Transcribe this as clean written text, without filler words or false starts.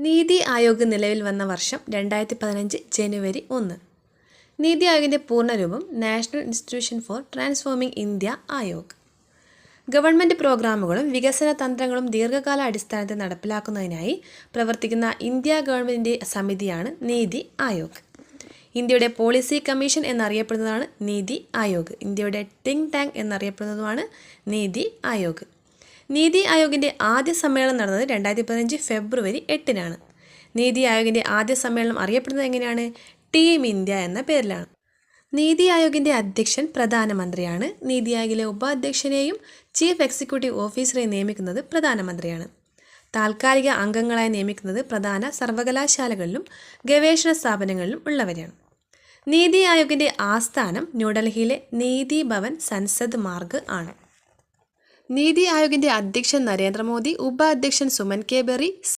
നീതി ആയോഗ് നിലവിൽ വന്ന വർഷം 2015 ജനുവരി 1. നീതി ആയോഗിൻ്റെ പൂർണ്ണരൂപം national institution for transforming India Aayog. Government പ്രോഗ്രാമുകളും വികസന തന്ത്രങ്ങളും ദീർഘകാല അടിസ്ഥാനത്തിൽ നടപ്പിലാക്കുന്നതിനായി പ്രവർത്തിക്കുന്ന ഇന്ത്യ ഗവൺമെൻറ്റിൻ്റെ സമിതിയാണ് നീതി ആയോഗ്. ഇന്ത്യയുടെ പോളിസി കമ്മീഷൻ എന്നറിയപ്പെടുന്നതാണ് നീതി ആയോഗ്. ഇന്ത്യയുടെ തിങ്ക് ടാങ്ക് എന്നറിയപ്പെടുന്നതുമാണ് നീതി ആയോഗ്. നീതി ആയോഗിൻ്റെ ആദ്യ സമ്മേളനം നടന്നത് 2015 ഫെബ്രുവരി 8-നാണ്. നീതി ആയോഗിൻ്റെ ആദ്യ സമ്മേളനം അറിയപ്പെടുന്നത് എങ്ങനെയാണ്? ടീം ഇന്ത്യ എന്ന പേരിലാണ്. നീതി ആയോഗിൻ്റെ അധ്യക്ഷൻ പ്രധാനമന്ത്രിയാണ്. നീതി ആയോഗിലെ ഉപാധ്യക്ഷനെയും ചീഫ് എക്സിക്യൂട്ടീവ് ഓഫീസറെയും നിയമിക്കുന്നത് പ്രധാനമന്ത്രിയാണ്. താൽക്കാലിക അംഗങ്ങളായി നിയമിക്കുന്നത് പ്രധാന സർവകലാശാലകളിലും ഗവേഷണ സ്ഥാപനങ്ങളിലും ഉള്ളവരാണ്. നീതി ആയോഗിൻ്റെ ആസ്ഥാനം ന്യൂഡൽഹിയിലെ നീതി ഭവൻ സൻസദ് മാർഗ് ആണ്. നീതി ആയോഗിൻ്റെ അധ്യക്ഷൻ നരേന്ദ്രമോദി, ഉപാധ്യക്ഷൻ സുമൻ കെ ബെറി,